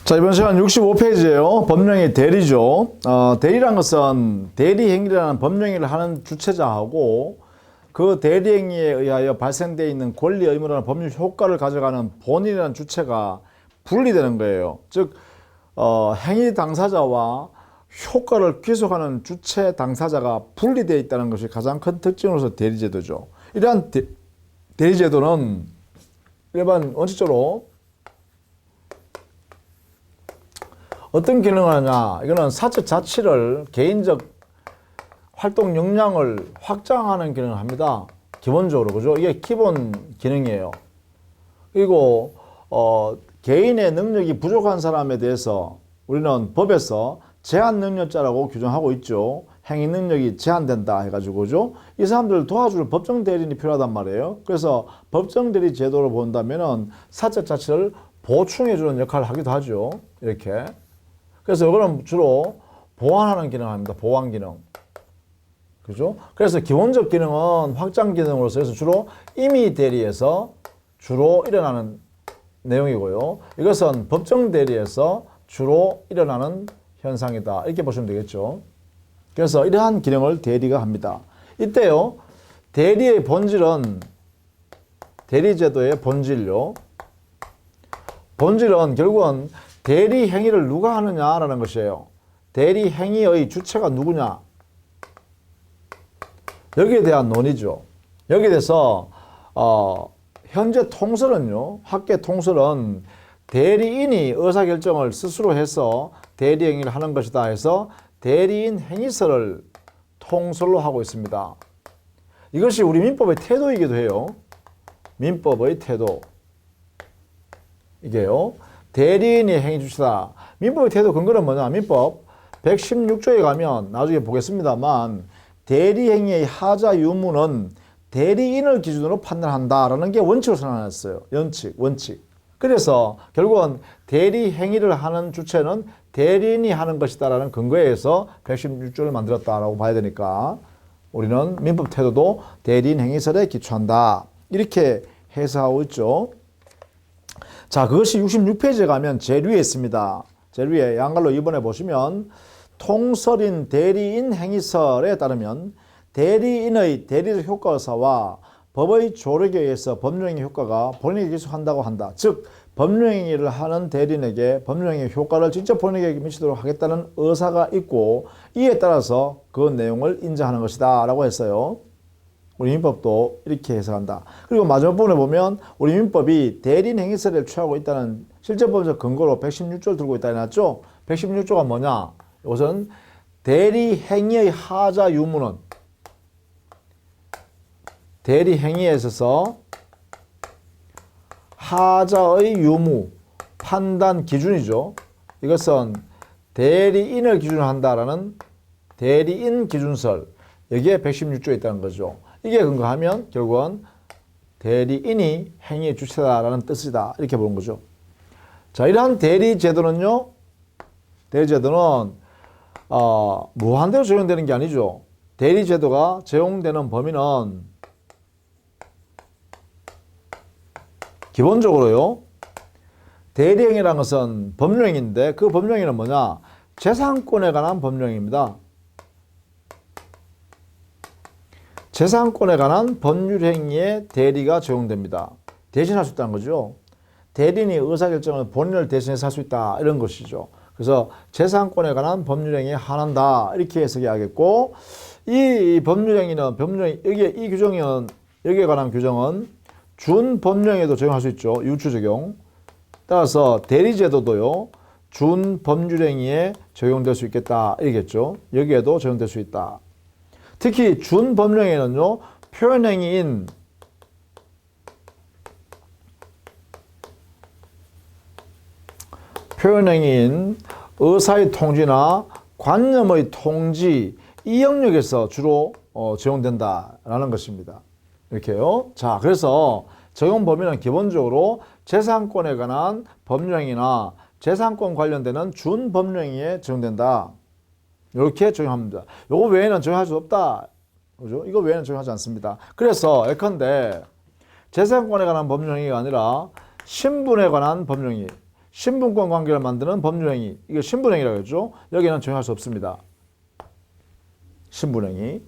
자, 이번 시간 65페이지예요. 법령의 대리죠. 대리란 것은 대리행위라는 법령행위를 하는 주체자하고 그 대리행위에 의하여 발생되어 있는 권리, 의무라는 법률 효과를 가져가는 본인이라는 주체가 분리되는 거예요. 즉 행위 당사자와 효과를 귀속하는 주체 당사자가 분리되어 있다는 것이 가장 큰 특징으로서 대리제도죠. 이러한 대리제도는 일반 원칙적으로 어떤 기능을 하냐, 이거는 사적 자치를, 개인적 활동 역량을 확장하는 기능을 합니다. 기본적으로, 그죠? 이게 기본 기능이에요. 그리고 개인의 능력이 부족한 사람에 대해서 우리는 법에서 제한 능력자라고 규정하고 있죠. 행위 능력이 제한된다 해가지고, 그죠? 이 사람들을 도와줄 법정 대리인이 필요하단 말이에요. 그래서 법정 대리 제도를 본다면은 사적 자치를 보충해주는 역할을 하기도 하죠. 이렇게. 그래서 이거는 주로 보완하는 기능을 합니다. 보완 기능. 그죠? 그래서 기본적 기능은 확장 기능으로서 해서 주로 임의 대리에서 주로 일어나는 내용이고요. 이것은 법정 대리에서 주로 일어나는 현상이다. 이렇게 보시면 되겠죠. 그래서 이러한 기능을 대리가 합니다. 이때요, 대리의 본질은, 대리제도의 본질요. 본질은 결국은 대리 행위를 누가 하느냐라는 것이에요. 대리 행위의 주체가 누구냐. 여기에 대한 논의죠. 여기에 대해서 현재 통설은요, 학계 통설은 대리인이 의사결정을 스스로 해서 대리 행위를 하는 것이다 해서 대리인 행위설을 통설로 하고 있습니다. 이것이 우리 민법의 태도이기도 해요. 민법의 태도. 이게요. 대리인이 행위 주체다. 민법의 태도 근거는 뭐냐? 민법 116조에 가면 나중에 보겠습니다만 대리행위의 하자 유무는 대리인을 기준으로 판단한다라는 게 원칙으로 선언했어요. 원칙. 그래서 결국은 대리행위를 하는 주체는 대리인이 하는 것이다라는 근거에 의해서 116조를 만들었다라고 봐야 되니까 우리는 민법 태도도 대리인 행위설에 기초한다. 이렇게 해석하고 있죠. 자, 그것이 66페이지에 가면 제류에 있습니다. 제류에 양갈로 2번에 보시면 통설인 대리인 행위설에 따르면 대리인의 대리적 효과의사와 법의 조력에 의해서 법령행위 효과가 본인에게 기속한다고 한다. 즉 법령행위를 하는 대리인에게 법령행위 효과를 직접 본인에게 미치도록 하겠다는 의사가 있고 이에 따라서 그 내용을 인정하는 것이다 라고 했어요. 우리 민법도 이렇게 해석한다. 그리고 마지막 부분에 보면 우리 민법이 대리인 행위설을 취하고 있다는 실제 법적 근거로 116조를 들고 있다 해놨죠. 116조가 뭐냐? 이것은 대리 행위의 하자 유무는 대리 행위에 있어서 하자의 유무, 판단 기준이죠. 이것은 대리인을 기준으로 한다라는 대리인 기준설, 여기에 116조에 있다는 거죠. 이게 근거하면 결국은 대리인이 행위의 주체다라는 뜻이다. 이렇게 보는 거죠. 자, 이러한 대리제도는요, 대리제도는 무한대로 적용되는 게 아니죠. 대리제도가 적용되는 범위는 기본적으로요, 대리행위라는 것은 법령인데 그 법령행위는 뭐냐? 재산권에 관한 법령입니다. 재산권에 관한 법률행위에 대리가 적용됩니다. 대신할 수 있다는 거죠. 대리인이 의사결정을 본인을 대신해서 할 수 있다. 이런 것이죠. 그래서 재산권에 관한 법률행위에 한한다. 이렇게 해석해야겠고, 이 법률행위는, 여기에 관한 규정은 준법령에도 적용할 수 있죠. 유추적용. 따라서 대리제도도요, 준법률행위에 적용될 수 있겠다. 이겠죠. 여기에도 적용될 수 있다. 특히 준법령에는요, 표현행위인 의사의 통지나 관념의 통지, 이 영역에서 주로 적용된다라는 것입니다. 이렇게요. 자, 그래서 적용 범위는 기본적으로 재산권에 관한 법령이나 재산권 관련되는 준법령에 적용된다. 이렇게 적용합니다. 이거 외에는 적용할 수 없다. 그죠? 이거 외에는 적용하지 않습니다. 그래서 예컨대 재산권에 관한 법령이 아니라 신분에 관한 법령이, 신분권 관계를 만드는 법률행위. 이거 신분행위라고 했죠. 여기는 적용할 수 없습니다. 신분행위.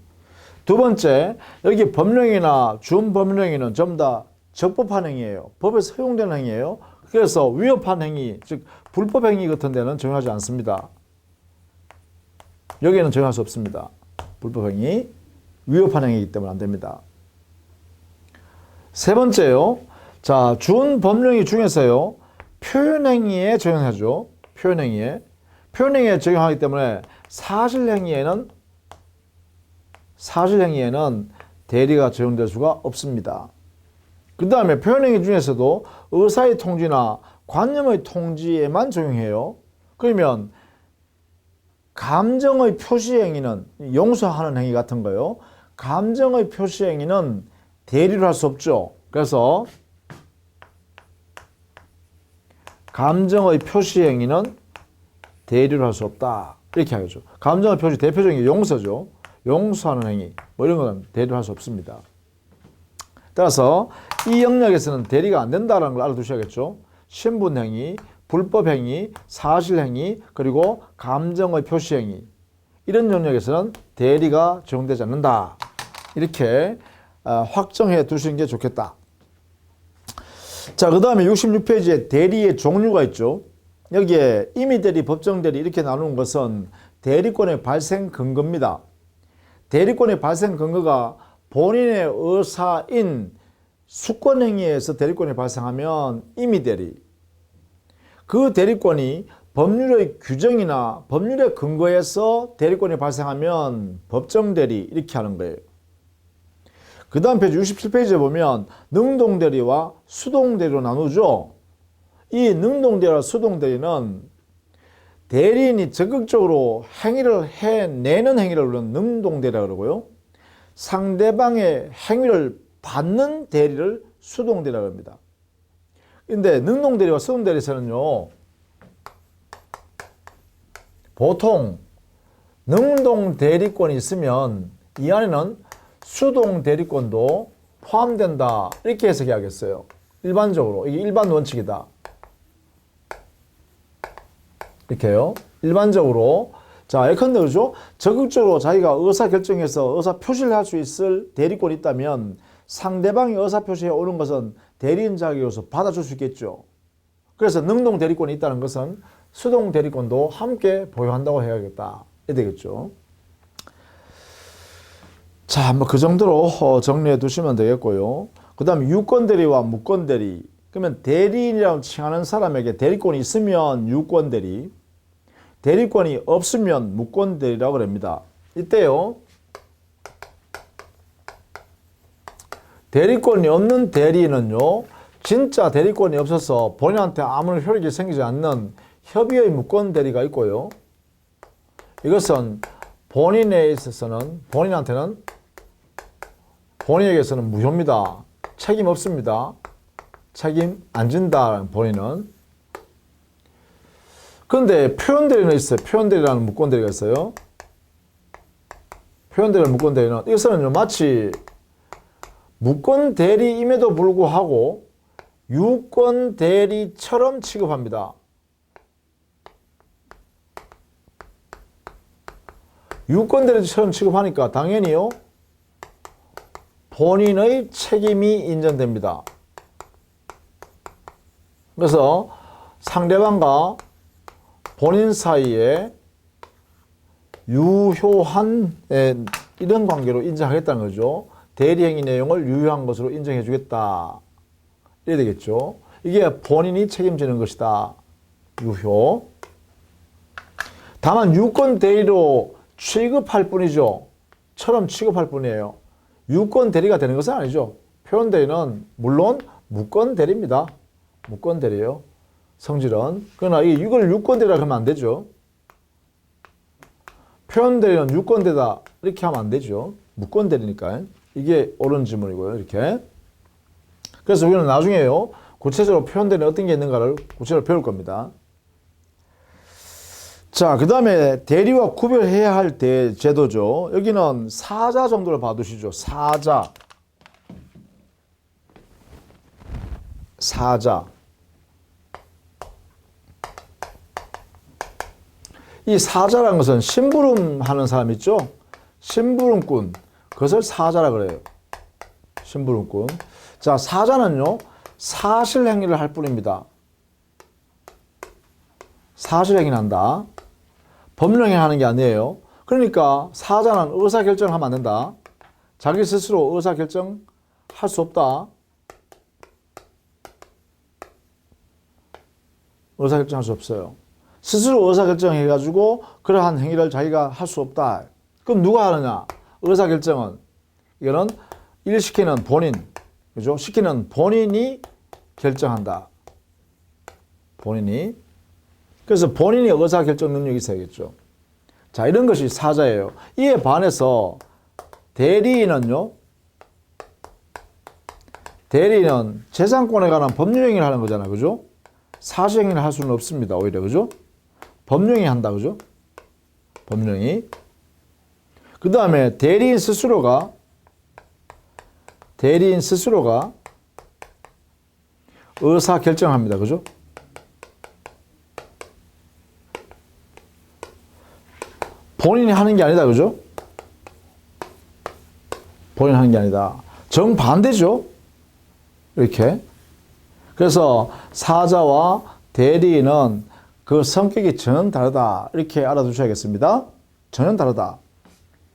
두 번째, 여기 법령이나 준법령행위는 전부 다 적법한 행위예요. 법에서 허용되는 행위예요. 그래서 위법한 행위, 즉 불법 행위 같은 데는 적용하지 않습니다. 여기에는 적용할 수 없습니다. 불법 행위, 위법한 행위이기 때문에 안 됩니다. 세 번째요. 자, 준법령행위 중에서요. 표현행위에 적용하죠. 표현행위에. 표현행위에 적용하기 때문에 사실행위에는 대리가 적용될 수가 없습니다. 그 다음에 표현행위 중에서도 의사의 통지나 관념의 통지에만 적용해요. 그러면 감정의 표시행위는 용서하는 행위 같은 거요. 감정의 표시행위는 대리를 할 수 없죠. 그래서 감정의 표시행위는 대리를 할 수 없다. 이렇게 하겠죠. 감정의 표시 대표적인 게 용서죠. 용서하는 행위 뭐 이런 거는 대리를 할 수 없습니다. 따라서 이 영역에서는 대리가 안 된다는 걸 알아두셔야겠죠. 신분행위, 불법행위, 사실행위, 그리고 감정의 표시행위 이런 영역에서는 대리가 적용되지 않는다. 이렇게 확정해 두시는 게 좋겠다. 자, 그 다음에 66페이지에 대리의 종류가 있죠. 여기에 임의대리, 법정대리 이렇게 나누는 것은 대리권의 발생 근거입니다. 대리권의 발생 근거가 본인의 의사인 수권행위에서 대리권이 발생하면 임의대리. 그 대리권이 법률의 규정이나 법률의 근거에서 대리권이 발생하면 법정대리 이렇게 하는 거예요. 그 다음 페이지 67페이지에 보면 능동대리와 수동대리로 나누죠. 이 능동대리와 수동대리는 대리인이 적극적으로 행위를 해내는 행위를 우리는 능동대리라고 그러고요. 상대방의 행위를 받는 대리를 수동대리라고 합니다. 그런데 능동대리와 수동대리에서는요. 보통 능동대리권이 있으면 이 안에는 수동대리권도 포함된다. 이렇게 해석해야겠어요. 일반적으로. 이게 일반 원칙이다. 이렇게요. 일반적으로. 자, 예컨대 그렇죠? 적극적으로 자기가 의사결정해서 의사표시를 할 수 있을 대리권이 있다면 상대방이 의사표시해 오는 것은 대리인 자격으로서 받아줄 수 있겠죠. 그래서 능동대리권이 있다는 것은 수동대리권도 함께 보유한다고 해야겠다. 이래 되겠죠. 자, 뭐 그 정도로 정리해 두시면 되겠고요. 그 다음에 유권대리와 무권대리. 그러면 대리인이라고 칭하는 사람에게 대리권이 있으면 유권대리, 대리권이 없으면 무권대리라고 합니다. 이때요. 대리권이 없는 대리인은요. 진짜 대리권이 없어서 본인한테 아무런 효력이 생기지 않는 협의의 무권대리가 있고요. 이것은 본인에 있어서는 본인에게서는 무효입니다. 책임 없습니다. 책임 안 진다. 본인은. 그런데 표현대리는 있어요. 표현대리라는 무권대리가 있어요. 표현대리라는 무권대리는 이것은 마치 무권대리임에도 불구하고 유권대리처럼 취급합니다. 유권대리처럼 취급하니까 당연히요. 본인의 책임이 인정됩니다. 그래서 상대방과 본인 사이에 유효한 이런 관계로 인정하겠다는 거죠. 대리행위 내용을 유효한 것으로 인정해 주겠다. 이래야 되겠죠. 이게 본인이 책임지는 것이다. 유효. 다만 유권대리로 취급할 뿐이죠. 처럼 취급할 뿐이에요. 유권대리가 되는 것은 아니죠. 표현대리는 물론 무권대리입니다. 무권대리예요. 성질은. 그러나 이걸 유권대리라고 하면 안 되죠. 표현대리는 유권대리다 이렇게 하면 안 되죠. 무권대리니까. 이게 옳은 질문이고요. 이렇게. 그래서 우리는 나중에요. 구체적으로 표현대리는 어떤 게 있는가를 구체적으로 배울 겁니다. 자, 그 다음에 대리와 구별해야 할 제도죠. 여기는 사자 정도를 봐두시죠. 사자. 사자. 이 사자라는 것은 심부름하는 사람 있죠? 심부름꾼. 그것을 사자라 그래요. 심부름꾼. 자, 사자는요, 사실 행위를 할 뿐입니다. 사실 행위를 한다. 법령 행위를 하는 게 아니에요. 그러니까 사자는 의사결정을 하면 안 된다. 자기 스스로 의사결정 할 수 없다. 의사결정 할 수 없어요. 스스로 의사결정 해가지고 그러한 행위를 자기가 할 수 없다. 그럼 누가 하느냐? 의사결정은 이거는 일 시키는 본인, 그죠? 시키는 본인이 결정한다. 본인이. 그래서 본인이 의사결정 능력이 있어야겠죠. 자, 이런 것이 사자예요. 이에 반해서 대리인은요, 대리인은 재산권에 관한 법률행위를 하는 거잖아요. 그죠? 사실행위를 할 수는 없습니다. 오히려. 그죠? 법령이 한다. 그죠? 법령이. 그 다음에 대리인 스스로가 의사결정합니다. 그죠? 본인이 하는 게 아니다. 그죠? 본인이 하는 게 아니다. 정반대죠? 이렇게. 그래서 사자와 대리인은 그 성격이 전혀 다르다. 이렇게 알아두셔야겠습니다. 전혀 다르다.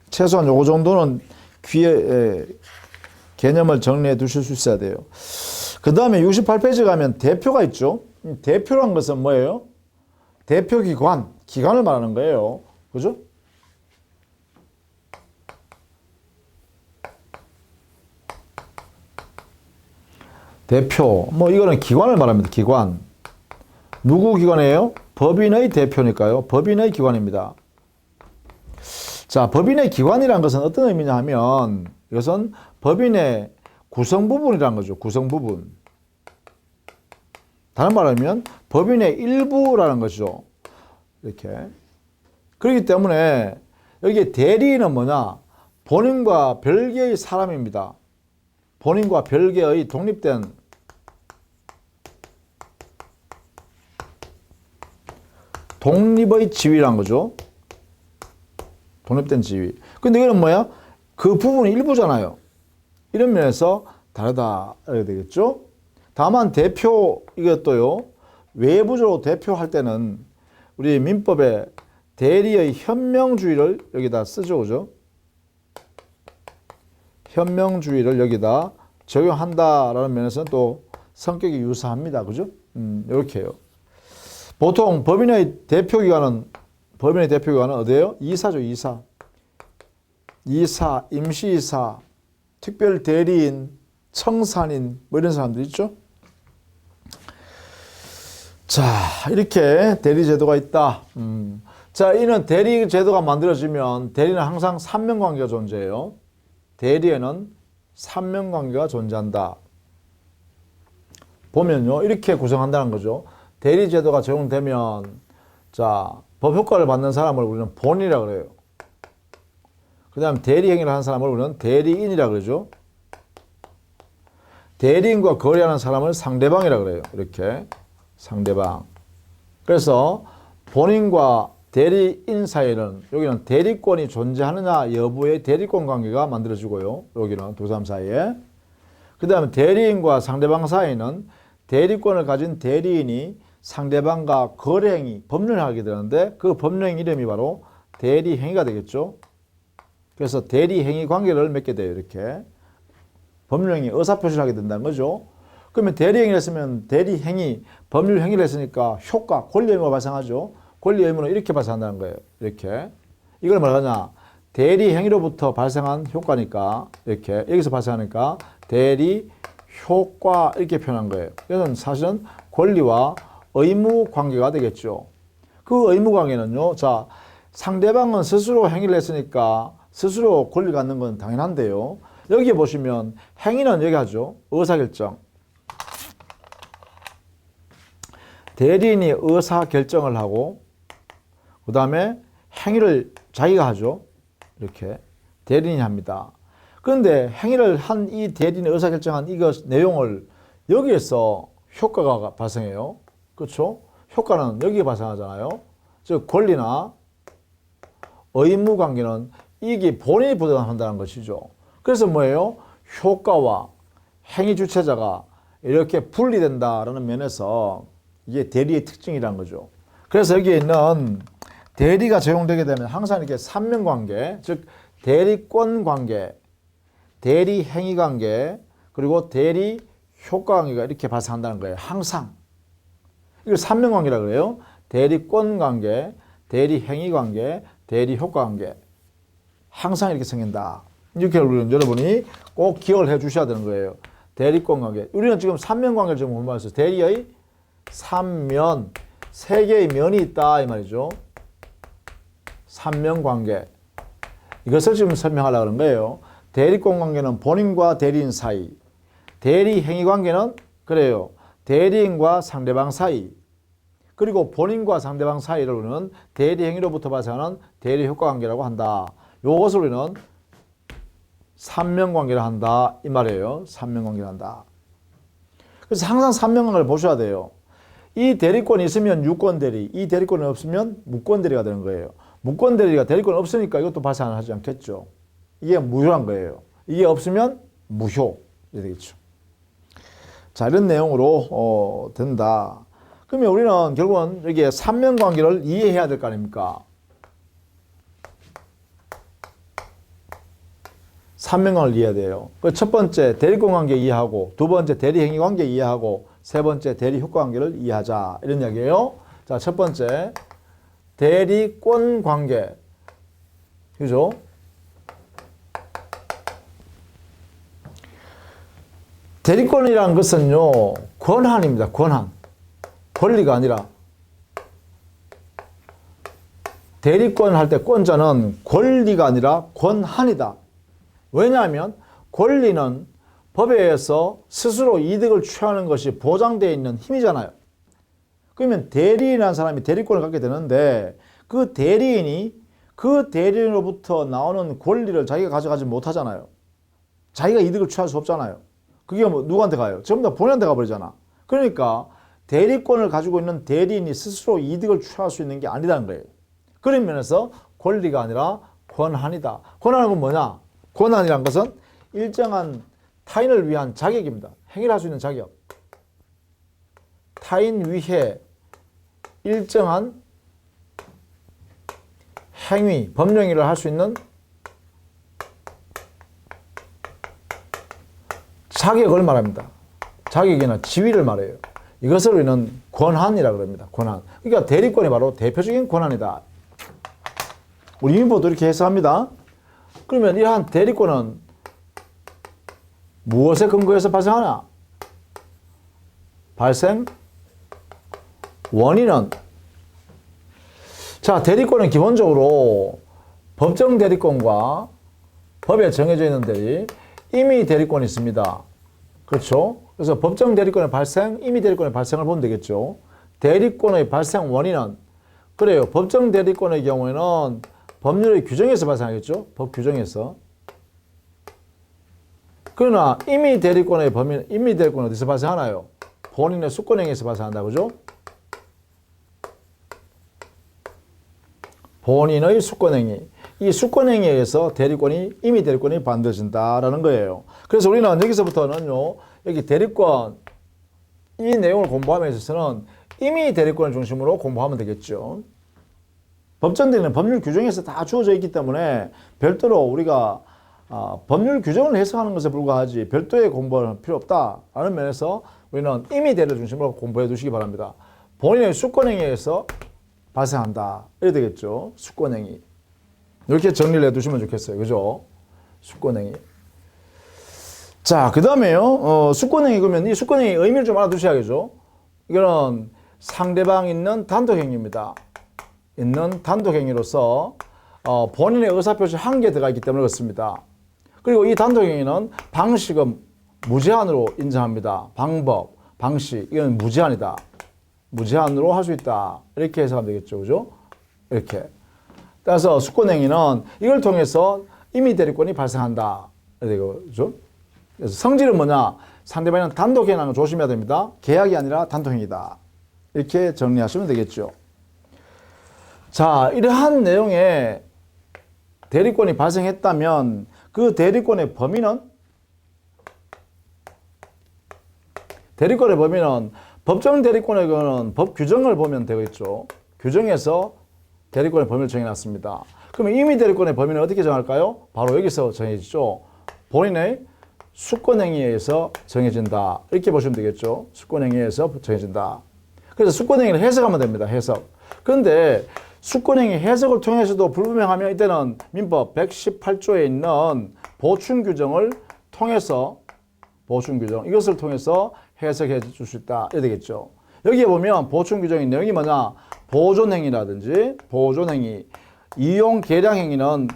최소한 요거 정도는 귀에 개념을 정리해 두실 수 있어야 돼요. 그 다음에 68페이지 가면 대표가 있죠. 대표란 것은 뭐예요? 대표기관, 기관을 말하는 거예요. 그죠? 대표, 뭐 이거는 기관을 말합니다. 기관. 누구 기관이에요? 법인의 대표니까요. 법인의 기관입니다. 자, 법인의 기관이라는 것은 어떤 의미냐 하면 이것은 법인의 구성 부분이라는 거죠. 구성 부분. 다른 말로 하면 법인의 일부라는 것이죠. 이렇게. 그렇기 때문에 여기 대리인은 뭐냐? 본인과 별개의 사람입니다. 본인과 별개의 독립된 독립의 지위란 거죠. 독립된 지위. 근데 이거는 뭐야? 그 부분이 일부잖아요. 이런 면에서 다르다. 이렇게 되겠죠? 다만 대표, 이것도요, 외부적으로 대표할 때는 우리 민법에 대리의 현명주의를 여기다 쓰죠. 그죠? 현명주의를 여기다 적용한다라는 면에서는 또 성격이 유사합니다. 그죠? 이렇게 해요. 보통 법인의 대표기관은 어디예요? 이사죠, 이사. 이사, 임시이사, 특별대리인, 청산인, 뭐 이런 사람들 있죠? 자, 이렇게 대리제도가 있다. 자, 이는 대리제도가 만들어지면 대리는 항상 삼명관계가 존재해요. 대리에는 삼명관계가 존재한다. 보면요, 이렇게 구성한다는 거죠. 대리제도가 적용되면, 자, 법효과를 받는 사람을 우리는 본인이라고 그래요. 그 다음 대리행위를 하는 사람을 우리는 대리인이라고 그러죠. 대리인과 거래하는 사람을 상대방이라고 그래요. 이렇게. 상대방. 그래서 본인과 대리인 사이에는 여기는 대리권이 존재하느냐 여부의 대리권 관계가 만들어지고요. 여기는 두 사람 사이에. 그 다음에 대리인과 상대방 사이에는 대리권을 가진 대리인이 상대방과 거래행위, 법률을 하게 되는데 그 법률 이름이 바로 대리행위가 되겠죠. 그래서 대리행위 관계를 맺게 돼요. 이렇게. 법률행위, 의사표시를 하게 된다는 거죠. 그러면 대리행위를 했으면 대리행위, 법률행위를 했으니까 효과, 권리 의무가 발생하죠. 권리 의무는 이렇게 발생한다는 거예요. 이렇게. 이걸 뭐라냐? 대리행위로부터 발생한 효과니까, 이렇게. 여기서 발생하니까 대리 효과 이렇게 표현한 거예요. 이것은 사실은 권리와 의무 관계가 되겠죠. 그 의무 관계는요, 자, 상대방은 스스로 행위를 했으니까 스스로 권리를 갖는 건 당연한데요. 여기 보시면 행위는 여기 하죠. 의사결정. 대리인이 의사결정을 하고 그 다음에 행위를 자기가 하죠. 이렇게 대리인이 합니다. 그런데 행위를 한 이 대리인이 의사결정한 이것 내용을 여기에서 효과가 발생해요. 그렇죠? 효과는 여기에 발생하잖아요. 즉 권리나 의무 관계는 이게 본인이 부담한다는 것이죠. 그래서 뭐예요? 효과와 행위 주체자가 이렇게 분리된다라는 면에서 이게 대리의 특징이라는 거죠. 그래서 여기에 있는 대리가 적용되게 되면 항상 이렇게 삼면관계, 즉 대리권 관계, 대리 행위 관계, 그리고 대리 효과 관계가 이렇게 발생한다는 거예요. 항상. 이걸 삼면관계라고 그래요. 대리권 관계, 대리 행위 관계, 대리 효과 관계. 항상 이렇게 생긴다. 이렇게 여러분이 꼭 기억을 해 주셔야 되는 거예요. 대리권 관계. 우리는 지금 삼면관계를 지금 공부했어요. 대리의 삼면, 세 개의 면이 있다 이 말이죠. 삼면관계. 이것을 지금 설명하려고 하는 거예요. 대리권 관계는 본인과 대리인 사이. 대리 행위 관계는 그래요. 대리인과 상대방 사이. 그리고 본인과 상대방 사이를 우리는 대리 행위로부터 발생하는 대리 효과 관계라고 한다. 요것을 우리는 삼면관계를 한다 이 말이에요. 삼면관계를 한다. 그래서 항상 삼면관계를 보셔야 돼요. 이 대리권이 있으면 유권 대리, 이 대리권이 없으면 무권 대리가 되는 거예요. 무권 대리가 대리권 없으니까 이것도 발생하지 않겠죠. 이게 무효란 거예요. 이게 없으면 무효 이렇게 되겠죠. 자, 이런 내용으로 된다. 그러면 우리는 결국은 여기에 삼면관계를 이해해야 될 거 아닙니까? 삼면관계를 이해해야 돼요. 첫 번째 대리권 관계 이해하고, 두 번째 대리행위 관계 이해하고, 세 번째 대리 효과 관계를 이해하자 이런 이야기예요. 자, 첫 번째 대리권 관계, 그죠? 대리권이라는 것은요 권한입니다. 권한, 권리가 아니라. 대리권 할 때 권자는 권리가 아니라 권한이다. 왜냐하면 권리는 법에 의해서 스스로 이득을 취하는 것이 보장되어 있는 힘이잖아요. 그러면 대리인이라는 사람이 대리권을 갖게 되는데 그 대리인이 그 대리인으로부터 나오는 권리를 자기가 가져가지 못하잖아요. 자기가 이득을 취할 수 없잖아요. 그게 뭐 누구한테 가요? 전부 다 본인한테 가버리잖아. 그러니까 대리권을 가지고 있는 대리인이 스스로 이득을 취할 수 있는 게 아니라는 거예요. 그런 면에서 권리가 아니라 권한이다. 권한은 건 뭐냐? 권한이란 것은 일정한 타인을 위한 자격입니다. 행위를 할 수 있는 자격. 타인 위해 일정한 행위, 법령행위를 할 수 있는 자격을 말합니다. 자격이나 지위를 말해요. 이것을 우리는 권한이라고 합니다. 권한. 그러니까 대리권이 바로 대표적인 권한이다. 우리 민법도 이렇게 해석합니다. 그러면 이러한 대리권은 무엇에 근거해서 발생하나? 발생 원인은, 자, 대리권은 기본적으로 법정 대리권과 법에 정해져 있는 대리, 임의 대리권이 있습니다. 그렇죠? 그래서 법정 대리권의 발생, 임의 대리권의 발생을 보면 되겠죠. 대리권의 발생 원인은, 그래요. 법정 대리권의 경우에는 법률의 규정에서 발생하겠죠. 법 규정에서. 그러나 임의 대리권의 범위는, 임의 대리권은 어디서 발생하나요? 본인의 수권행위에서 발생한다. 그죠? 본인의 수권행위. 이 수권행위에 의해서 대리권이, 임의 대리권이 만들어진다라는 거예요. 그래서 우리는 여기서부터는요, 여기 대리권, 이 내용을 공부함에 있어서는 임의 대리권을 중심으로 공부하면 되겠죠. 법정 대리는 법률 규정에서 다 주어져 있기 때문에 별도로 우리가 법률 규정을 해석하는 것에 불과하지 별도의 공부는 필요 없다라는 면에서 우리는 임의 대리를 중심으로 공부해 두시기 바랍니다. 본인의 수권행위에 의해서 발생한다. 이래 되겠죠. 수권행위. 이렇게 정리를 해 두시면 좋겠어요. 그죠? 수권행위. 자, 그 다음에요. 수권행위, 그러면 이 수권행위 의미를 좀 알아두셔야겠죠. 이거는 상대방 있는 단독행위입니다. 있는 단독행위로서 본인의 의사표시 한계에 들어가 있기 때문에 그렇습니다. 그리고 이 단독행위는 방식은 무제한으로 인정합니다. 방법, 방식, 이건 무제한이다. 무제한으로 할 수 있다. 이렇게 해석하면 되겠죠. 그죠? 이렇게. 따라서 수권행위는 이걸 통해서 임의 대리권이 발생한다. 그죠? 그래서 성질은 뭐냐? 상대방은 단독행위라는 거 조심해야 됩니다. 계약이 아니라 단독행위다. 이렇게 정리하시면 되겠죠. 자, 이러한 내용의 대리권이 발생했다면 그 대리권의 범위는 법정 대리권의 경우는 법 규정을 보면 되겠죠. 규정에서 대리권의 범위를 정해놨습니다. 그러면 임의 대리권의 범위는 어떻게 정할까요? 바로 여기서 정해지죠. 본인의 수권행위에 의해서 정해진다. 이렇게 보시면 되겠죠. 수권행위에 의해서 정해진다. 그래서 수권행위를 해석하면 됩니다. 해석. 그런데 수권행위 해석을 통해서도 불분명하면 이때는 민법 118조에 있는 보충규정을 통해서 이것을 통해서 해석해 줄 수 있다. 이래 되겠죠. 여기에 보면 보충규정의 내용이 뭐냐? 보존행위라든지 보존행위, 이용 계량행위는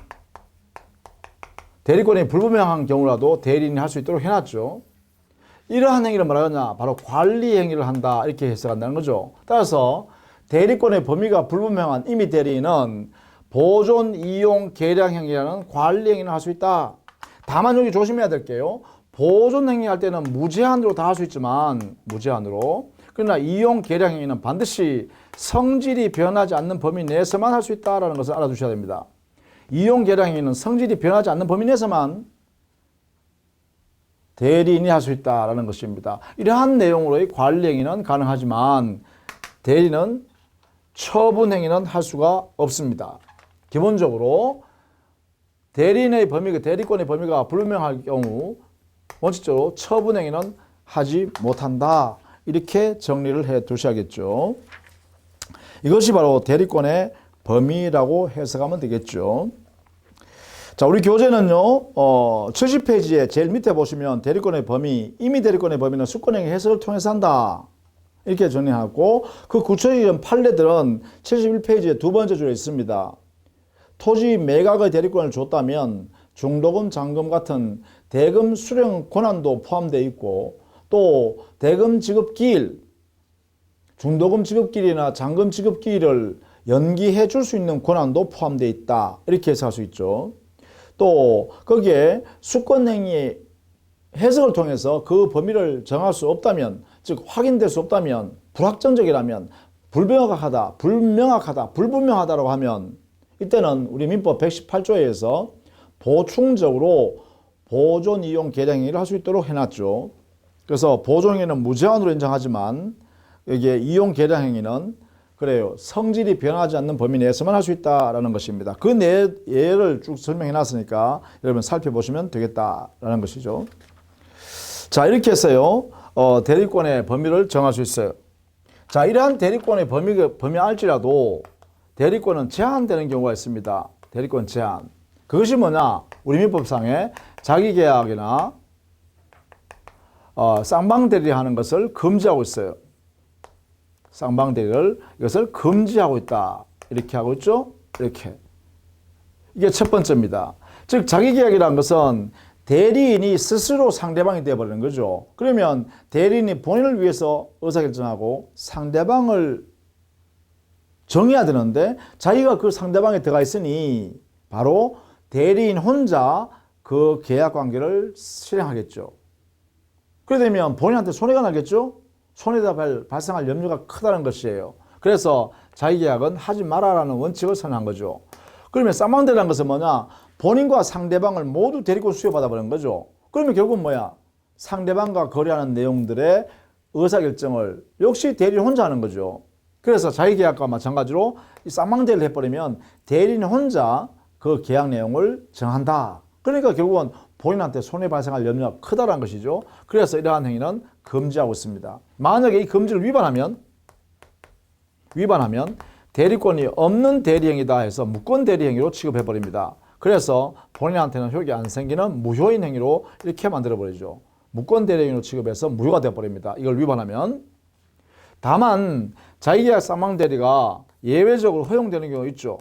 대리권이 불분명한 경우라도 대리인이 할 수 있도록 해놨죠. 이러한 행위를 뭐라 하냐? 바로 관리 행위를 한다. 이렇게 해석한다는 거죠. 따라서 대리권의 범위가 불분명한 임의 대리인은 보존, 이용, 계량 행위라는 관리 행위를 할 수 있다. 다만 여기 조심해야 될 게요. 보존 행위 할 때는 무제한으로 다 할 수 있지만 무제한으로. 그러나 이용, 계량 행위는 반드시 성질이 변하지 않는 범위 내에서만 할 수 있다는 것을 알아두셔야 됩니다. 이용, 계량 행위는 성질이 변하지 않는 범위 내에서만 대리인이 할 수 있다는 것입니다. 이러한 내용으로의 관리 행위는 가능하지만 대리는 처분 행위는 할 수가 없습니다. 기본적으로 대리인의 범위가 대리권의 범위가 불분명할 경우 원칙적으로 처분 행위는 하지 못한다. 이렇게 정리를 해 두셔야겠죠. 이것이 바로 대리권의 범위라고 해석하면 되겠죠. 자, 우리 교재는요, 70페이지에 제일 밑에 보시면 대리권의 범위, 임의 대리권의 범위는 수권행위 해석을 통해서 한다. 이렇게 정리하고 그 구체적인 판례들은 71페이지에 두 번째 줄에 있습니다. 토지 매각의 대리권을 줬다면 중도금, 잔금 같은 대금 수령 권한도 포함되어 있고 또 대금 지급기일, 중도금 지급기일이나 잔금 지급기일을 연기해 줄 수 있는 권한도 포함되어 있다. 이렇게 해석할 수 있죠. 또 거기에 수권행위의 해석을 통해서 그 범위를 정할 수 없다면, 즉 확인될 수 없다면, 불확정적이라면, 불분명하다라고 하면 이때는 우리 민법 118조에서 보충적으로 보존, 이용, 계량 행위를 할 수 있도록 해놨죠. 그래서 보존행위는 무제한으로 인정하지만 여기에 이용, 계량 행위는 그래요. 성질이 변하지 않는 범위 내에서만 할 수 있다라는 것입니다. 그 예를 쭉 설명해 놨으니까 여러분 살펴보시면 되겠다라는 것이죠. 자, 이렇게 해서요. 대리권의 범위를 정할 수 있어요. 자, 이러한 대리권의 범위 알지라도 대리권은 제한되는 경우가 있습니다. 대리권 제한. 그것이 뭐냐? 우리 민법상에 자기계약이나 쌍방대리 하는 것을 금지하고 있어요. 쌍방대리를 이것을 금지하고 있다. 이렇게 하고 있죠. 이렇게. 이게 첫 번째입니다. 즉 자기계약이라는 것은 대리인이 스스로 상대방이 되어버리는 거죠. 그러면 대리인이 본인을 위해서 의사결정하고 상대방을 정해야 되는데 자기가 그 상대방에 들어가 있으니 바로 대리인 혼자 그 계약관계를 실행하겠죠. 그러게 되면 본인한테 손해가 나겠죠. 손해가 발생할 염려가 크다는 것이에요. 그래서 자기계약은 하지 마라라는 원칙을 선언한 거죠. 그러면 쌍방대리라는 것은 뭐냐? 본인과 상대방을 모두 대리권 수여받아 버리는 거죠. 그러면 결국 뭐야? 상대방과 거래하는 내용들의 의사결정을 역시 대리인 혼자 하는 거죠. 그래서 자기계약과 마찬가지로 이 쌍방대리를 해버리면 대리인 혼자 그 계약 내용을 정한다. 그러니까 결국은 본인한테 손해 발생할 염려가 크다는 것이죠. 그래서 이러한 행위는 금지하고 있습니다. 만약에 이 금지를 위반하면 대리권이 없는 대리행위다 해서 무권 대리행위로 취급해버립니다. 그래서 본인한테는 효력이 안 생기는 무효인 행위로 이렇게 만들어버리죠. 무권 대리행위로 취급해서 무효가 되어버립니다. 이걸 위반하면. 다만 자기계약 쌍방대리가 예외적으로 허용되는 경우 있죠.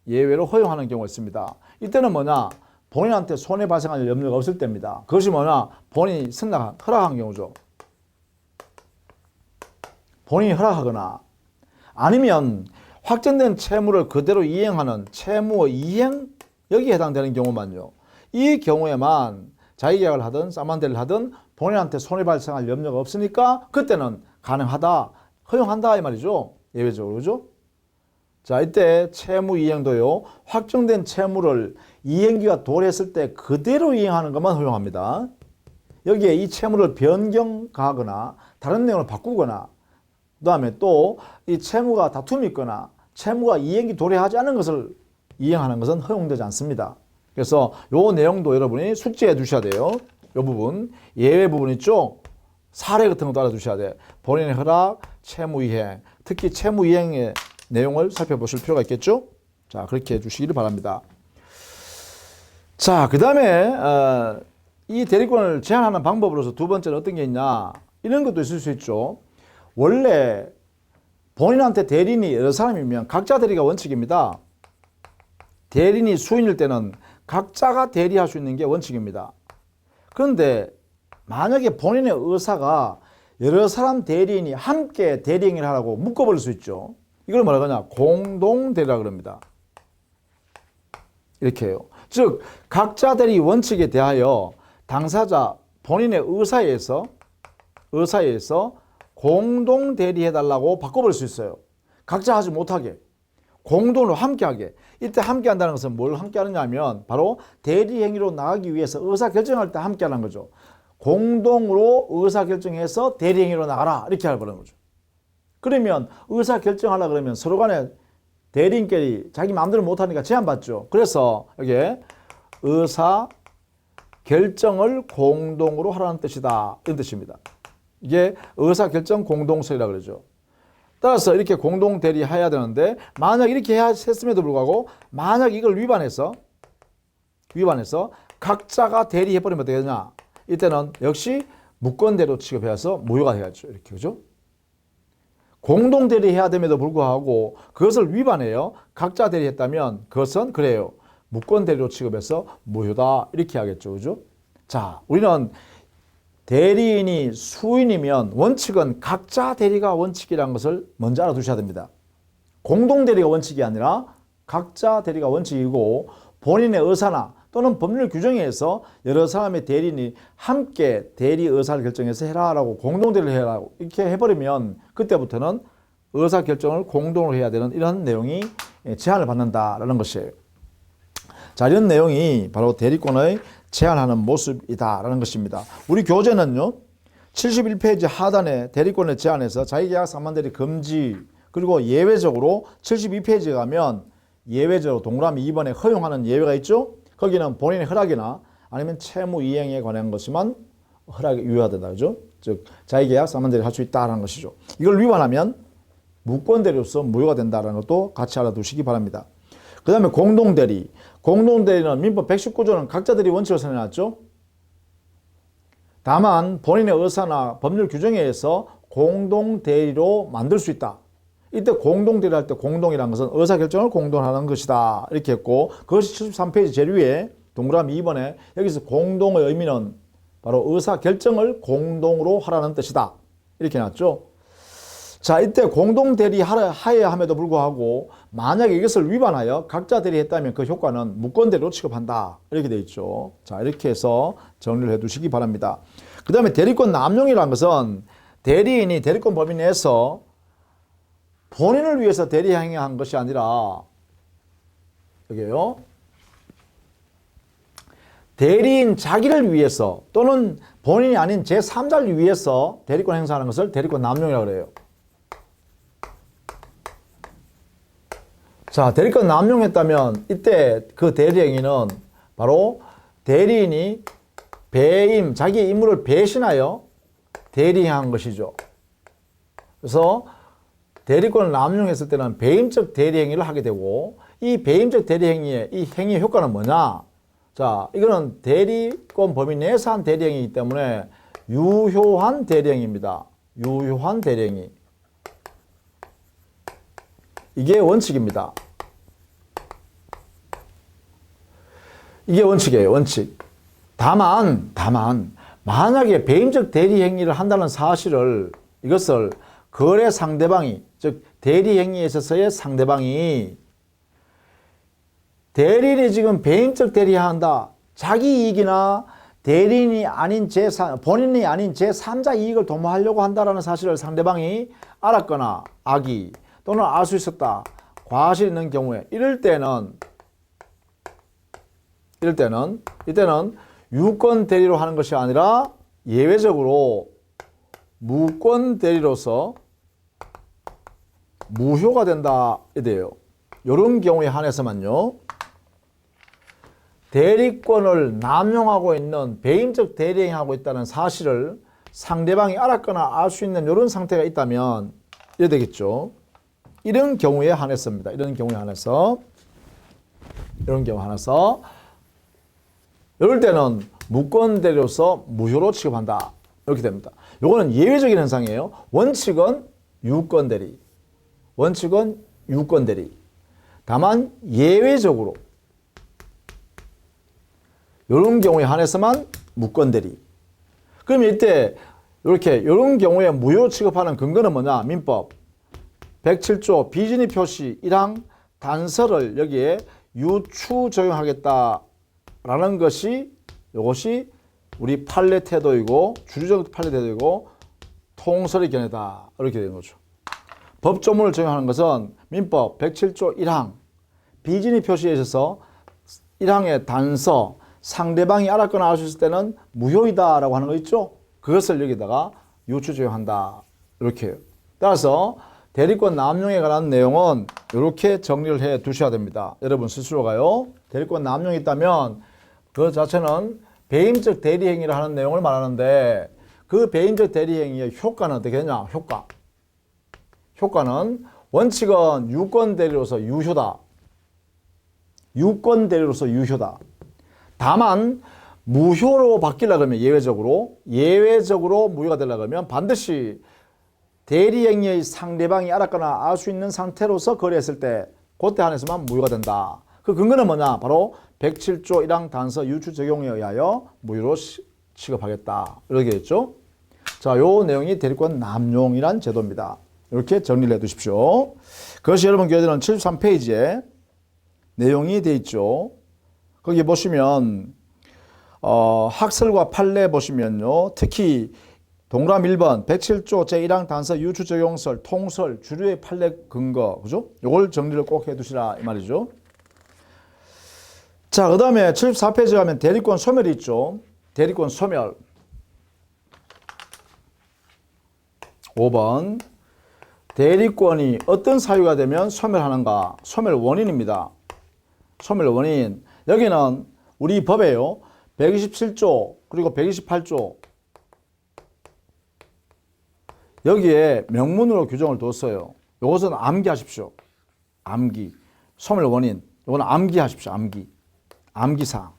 예외로 허용하는 경우가 있습니다. 이때는 뭐냐? 본인한테 손해 발생할 염려가 없을 때입니다. 그것이 뭐냐? 본인이 허락한 경우죠. 본인이 허락하거나 아니면 확정된 채무를 그대로 이행하는 채무의 이행 여기에 해당되는 경우만요. 이 경우에만 자기계약을 하든 쌍방대리를 하든 본인한테 손해 발생할 염려가 없으니까 그때는 가능하다, 허용한다 이 말이죠. 예외적으로. 그죠? 자, 이때 채무 이행도요. 확정된 채무를 이행기가 도래했을 때 그대로 이행하는 것만 허용합니다. 여기에 이 채무를 변경하거나 다른 내용을 바꾸거나 그 다음에 또 이 채무가 다툼이 있거나 채무가 이행기 도래하지 않은 것을 이행하는 것은 허용되지 않습니다. 그래서 요 내용도 여러분이 숙지해 두셔야 돼요. 요 부분, 예외 부분 있죠? 사례 같은 것도 알아두셔야 돼. 본인의 허락, 채무 이행, 특히 채무 이행의 내용을 살펴보실 필요가 있겠죠? 자, 그렇게 해주시기를 바랍니다. 자, 그 다음에 이 대리권을 제한하는 방법으로서 두 번째는 어떤 게 있냐? 이런 것도 있을 수 있죠. 원래 본인한테 대리인이 여러 사람이면 각자 대리가 원칙입니다. 대리인이 수인일 때는 각자가 대리할 수 있는 게 원칙입니다. 그런데 만약에 본인의 의사가 여러 사람 대리인이 함께 대리행위를 하라고 묶어버릴 수 있죠. 이걸 뭐라 그러냐? 공동대리라 그럽니다. 이렇게 해요. 즉 각자 대리 원칙에 대하여 당사자 본인의 의사에 의해서 공동 대리해달라고 바꿔버릴 수 있어요. 각자 하지 못하게 공동으로 함께하게. 이때 함께한다는 것은 뭘 함께하느냐 하면 바로 대리행위로 나가기 위해서 의사결정할 때 함께하는 거죠. 공동으로 의사결정해서 대리행위로 나가라 이렇게 하는 거죠. 그러면 의사결정하려고 그러면 서로 간에 대리인끼리 자기 마음대로 못하니까 제한받죠. 그래서 여기에 의사결정을 공동으로 하라는 뜻이다 이런 뜻입니다. 이게 의사결정 공동설이라고 그러죠. 따라서 이렇게 공동 대리해야 되는데 만약 이렇게 했음에도 불구하고 만약 이걸 위반해서 각자가 대리해버리면 어떻게 되냐? 이때는 역시 무권대리로 취급해서 무효가 돼야죠. 이렇게 그죠? 공동 대리해야 됨에도 불구하고 그것을 위반해요. 각자 대리했다면 그것은 그래요. 무권대리로 취급해서 무효다 이렇게 하겠죠. 그죠? 자, 우리는 대리인이 수인이면 원칙은 각자 대리가 원칙이라는 것을 먼저 알아두셔야 됩니다. 공동 대리가 원칙이 아니라 각자 대리가 원칙이고 본인의 의사나 또는 법률 규정에 의해서 여러 사람의 대리인이 함께 대리 의사를 결정해서 해라라고 공동 대리를 해라고 이렇게 해버리면 그때부터는 의사 결정을 공동으로 해야 되는 이런 내용이 제한을 받는다라는 것이에요. 자, 이런 내용이 바로 대리권의 제한하는 모습이다라는 것입니다. 우리 교재는요, 71페이지 하단에 대리권의 제한에서 자기계약 상반대리 금지 그리고 예외적으로 72페이지에 가면 예외적으로 동그라미 2번에 허용하는 예외가 있죠. 거기는 본인의 허락이나 아니면 채무 이행에 관한 것이만 허락이 유효하다. 그죠? 즉 자기계약 상반대리 할 수 있다는 것이죠. 이걸 위반하면 무권대리로서 무효가 된다는 것도 같이 알아두시기 바랍니다. 그 다음에 공동대리. 공동대리는 민법 119조는 각자 대리 원칙을 선해놨죠. 다만 본인의 의사나 법률 규정에 의해서 공동대리로 만들 수 있다. 이때 공동대리 할 때 공동이라는 것은 의사결정을 공동하는 것이다. 이렇게 했고 그것이 73페이지 제일 위에 동그라미 2번에 여기서 공동의 의미는 바로 의사결정을 공동으로 하라는 뜻이다. 이렇게 해놨죠. 자, 이때 공동 대리하여야 함에도 불구하고 만약에 이것을 위반하여 각자 대리했다면 그 효과는 무권대리로 취급한다. 이렇게 되어 있죠. 자, 이렇게 해서 정리를 해 두시기 바랍니다. 그 다음에 대리권 남용이라는 것은 대리인이 대리권 범위 내에서 본인을 위해서 대리행위한 것이 아니라 여기에요. 대리인 자기를 위해서 또는 본인이 아닌 제3자를 위해서 대리권 행사하는 것을 대리권 남용이라고 그래요. 자, 대리권 남용했다면 이때 그 대리행위는 바로 대리인이 배임, 자기의 임무를 배신하여 대리행한 것이죠. 그래서 대리권을 남용했을 때는 배임적 대리행위를 하게 되고 이 배임적 대리행위의 이 행위의 효과는 뭐냐? 자, 이거는 대리권 범위 내에서 한 대리행위이기 때문에 유효한 대리행위입니다. 유효한 대리행위. 이게 원칙입니다. 이게 원칙이에요. 원칙. 다만 만약에 배임적 대리행위를 한다는 사실을 이것을 거래 상대방이 즉 대리행위에 있어서의 상대방이 대리인이 지금 배임적 대리한다. 자기 이익이나 대리인이 아닌 본인이 아닌 제3자 이익을 도모하려고 한다는 사실을 상대방이 알았거나 또는 알 수 있었다. 과실이 있는 경우에 이때는 유권 대리로 하는 것이 아니라 예외적으로 무권 대리로서 무효가 된다 이래요. 이런 경우에 한해서만요. 대리권을 남용하고 있는 배임적 대리행위하고 있다는 사실을 상대방이 알았거나 알 수 있는 이런 상태가 있다면 이래 되겠죠. 이런 경우에 한해서입니다. 이런 경우에 한해서 이럴 때는 무권 대리로서 무효로 취급한다. 이렇게 됩니다. 요거는 예외적인 현상이에요. 원칙은 유권 대리. 다만 예외적으로 이런 경우에 한해서만 무권 대리. 그럼 이때 이런 경우에 무효 취급하는 근거는 뭐냐? 민법 107조 비진의 표시 1항 단서를 여기에 유추 적용하겠다라는 것이 이것이 우리 판례 태도이고 주류적 판례 태도이고 통설의 견해다. 이렇게 되는 거죠. 법조문을 적용하는 것은 민법 107조 1항 비진의 표시에 있어서 1항의 단서 상대방이 알았거나 알 수 있을 때는 무효이다라고 하는 거 있죠. 그것을 여기다가 유추 적용한다. 이렇게 해요. 따라서 대리권 남용에 관한 내용은 이렇게 정리를 해 두셔야 됩니다. 여러분 스스로가요. 대리권 남용이 있다면 그 자체는 배임적 대리행위를 하는 내용을 말하는데 그 배임적 대리행위의 효과는 어떻게 되냐? 효과는 원칙은 유권 대리로서 유효다. 다만 무효로 바뀌려고 하면 예외적으로 무효가 되려고 하면 반드시 대리행위의 상대방이 알았거나 알 수 있는 상태로서 거래했을 때 그때 한해서만 무효가 된다. 그 근거는 뭐냐? 바로 107조 1항 단서 유추 적용에 의하여 무효로 취급하겠다. 이렇게 됐죠. 자, 요 내용이 대리권 남용이란 제도입니다. 이렇게 정리를 해 두십시오. 그것이 여러분 교재는 73페이지에 내용이 되어 있죠. 거기 보시면 학설과 판례 보시면요. 특히 동그라미 1번 107조 제1항 단서 유추 적용설 통설 주류의 판례 근거 그죠? 요걸 정리를 꼭 해 두시라 이 말이죠. 자, 그다음에 74페이지 가면 대리권 소멸이 있죠. 대리권 소멸. 5번 대리권이 어떤 사유가 되면 소멸하는가? 소멸 원인입니다. 소멸 원인. 여기는 우리 법에요. 127조 그리고 128조 여기에 명문으로 규정을 뒀어요. 이것은 암기하십시오. 암기. 소멸 원인. 이거는 암기하십시오. 암기사항.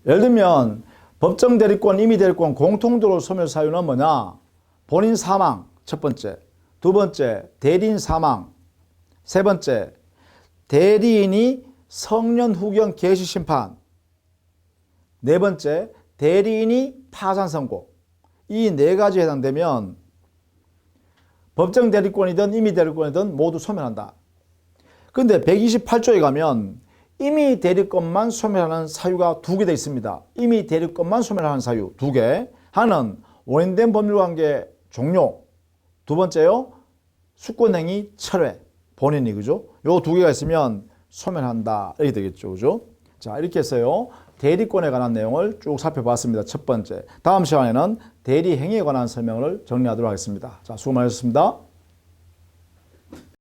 예를 들면 법정 대리권, 임의 대리권 공통적으로 소멸 사유는 뭐냐? 본인 사망 첫 번째. 두 번째 대리인 사망. 세 번째 대리인이 성년 후견 개시 심판. 네 번째 대리인이 파산 선고. 이 네 가지에 해당되면 법정 대리권이든 임의 대리권이든 모두 소멸한다. 그런데 128조에 가면 임의 대리권만 소멸하는 사유가 두 개 되어 있습니다. 임의 대리권만 소멸하는 사유 두 개. 하나는 오인된 법률관계 종료. 두 번째요. 수권행위 철회. 본인이 그죠? 요 두 개가 있으면 소멸한다. 이렇게 되겠죠. 그죠? 자, 이렇게 해서요. 대리권에 관한 내용을 쭉 살펴봤습니다. 첫 번째. 다음 시간에는 대리행위에 관한 설명을 정리하도록 하겠습니다. 자, 수고 많으셨습니다.